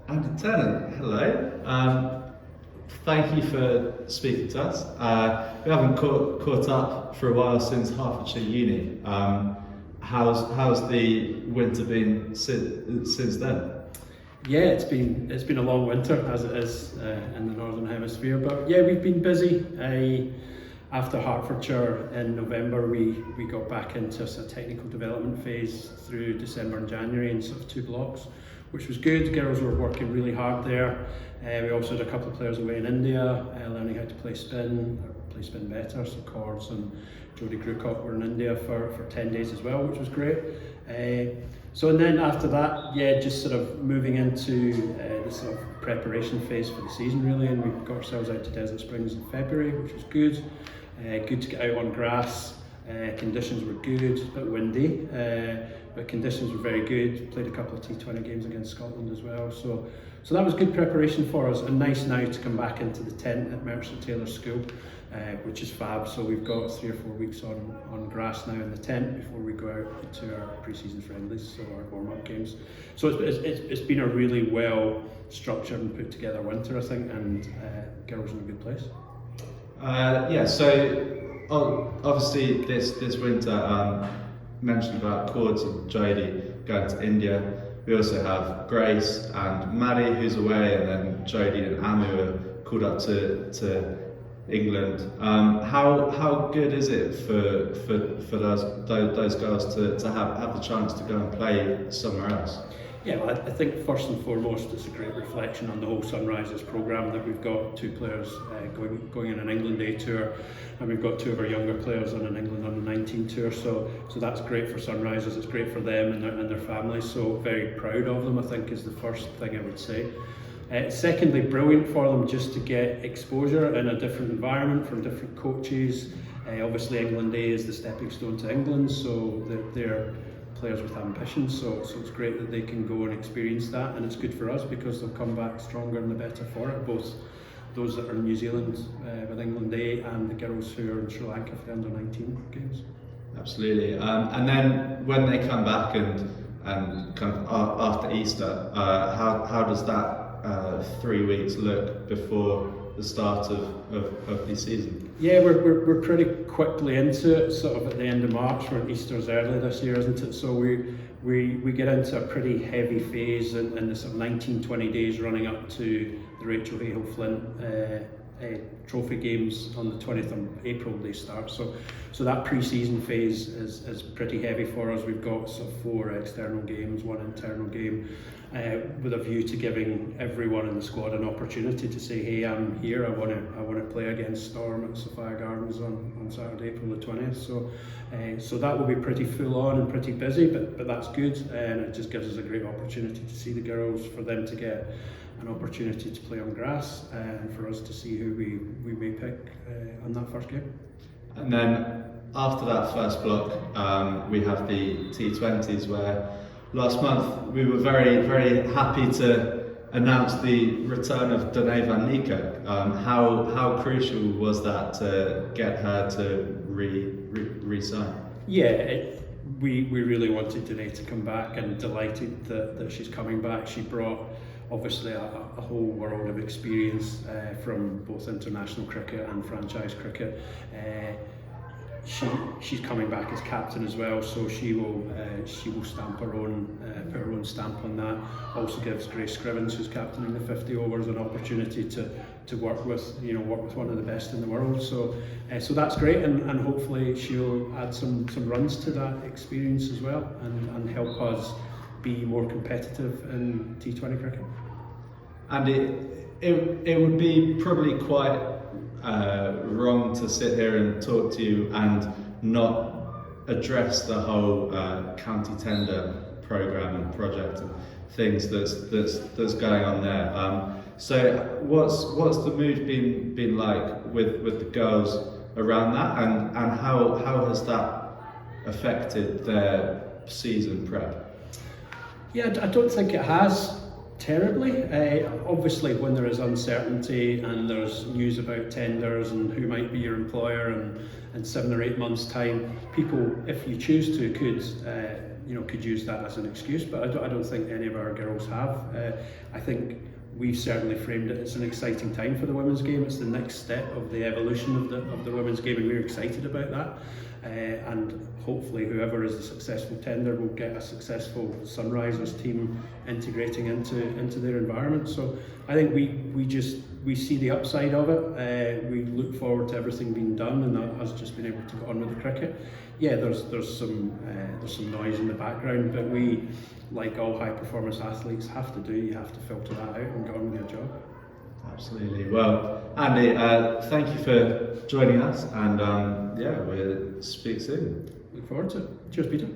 And Tennant, hello. Thank you for speaking to us. We haven't caught up for a while since Hertfordshire Uni. How's the winter been since then? Yeah, it's been a long winter as it is in the Northern Hemisphere, but yeah, we've been busy. After Hertfordshire in November, we got back into a technical development phase through December and January in sort of 2 blocks, which was good. The girls were working really hard there. We also had a couple of players away in India, learning how to play spin better. So Cords and Jodie Grewcock were in India for 10 days as well, which was great. And then after that, yeah, just sort of moving into the sort of preparation phase for the season really, and we got ourselves out to Desert Springs in February, which was good. Good to get out on grass. Conditions were good, a bit windy, but conditions were very good. Played a couple of T20 games against Scotland as well, so that was good preparation for us, and nice now to come back into the tent at Merchant Taylor School, which is fab. So we've got 3 or 4 weeks on grass now in the tent before we go out to our pre-season friendlies, so our warm-up games. So it's been a really well structured and put together winter, I think, and girls in a good place. So obviously this winter, mentioned about Cords and Jodie going to India. We also have Grace and Maddie who's away, and then Jodie and Amu are called up to England. How good is it for those girls to have the chance to go and play somewhere else? Yeah, well, I think first and foremost it's a great reflection on the whole Sunrisers programme that we've got 2 players going on an England A tour, and we've got 2 of our younger players on an England Under-19 tour. So that's great for Sunrisers. It's great for them and their families. So very proud of them, I think, is the first thing I would say. Secondly, brilliant for them just to get exposure in a different environment from different coaches. Obviously, England A is the stepping stone to England, so they're players with ambition, so it's great that they can go and experience that, and it's good for us because they'll come back stronger and the better for it, both those that are in New Zealand with England A and the girls who are in Sri Lanka for the Under-19 games. Absolutely, and then when they come back and kind of after Easter, how does that 3 weeks look before the start of the season? Yeah, we're pretty quickly into it, sort of at the end of March, where Easter's early this year, isn't it? So we get into a pretty heavy phase in the sort of 19-20 days running up to the Rachel Hale Flint trophy games on the 20th of April they start. So that pre-season phase is pretty heavy for us. We've got sort of 4 external games, 1 internal game, with a view to giving everyone in the squad an opportunity to say, hey, I'm here, I want to play against Storm at Sophia Gardens on Saturday, April the 20th. So that will be pretty full on and pretty busy, but that's good, and it just gives us a great opportunity to see the girls, for them to get an opportunity to play on grass, and for us to see who we may pick on that first game. And then after that first block, we have the T20s, where last month we were very, very happy to announce the return of Danae van Niekerk. How crucial was that to get her to re-sign? Yeah, we really wanted Danae to come back, and delighted that she's coming back. She brought obviously a whole world of experience from both international cricket and franchise cricket. She's coming back as captain as well, so she will stamp her own, put her own stamp on that. Also gives Grace Scrivens, who's captaining the 50 overs, an opportunity to work with one of the best in the world. So that's great, and hopefully she'll add some runs to that experience as well, and help us be more competitive in T20 cricket. And it would be probably quite wrong to sit here and talk to you and not address the whole county tender programme and project and things that's going on there. So what's the mood been like with the girls around that, and how has that affected their season prep? Yeah, I don't think it has terribly. Obviously, when there is uncertainty and there's news about tenders and who might be your employer in 7 or 8 months' time, people, if you choose to, could could use that as an excuse, but I don't think any of our girls have. I think we've certainly framed it as an exciting time for the women's game. It's the next step of the evolution of the women's game, and we're excited about that. And hopefully whoever is the successful tender will get a successful Sunrisers team integrating into their environment. So I think we see the upside of it. We look forward to everything being done, and us just being able to go on with the cricket. Yeah, there's some noise in the background, but we, like all high performance athletes, have to do. You have to filter that out and get on with your job. Absolutely. Well, Andy, thank you for joining us, and we'll speak soon. Look forward to it. Cheers, Peter.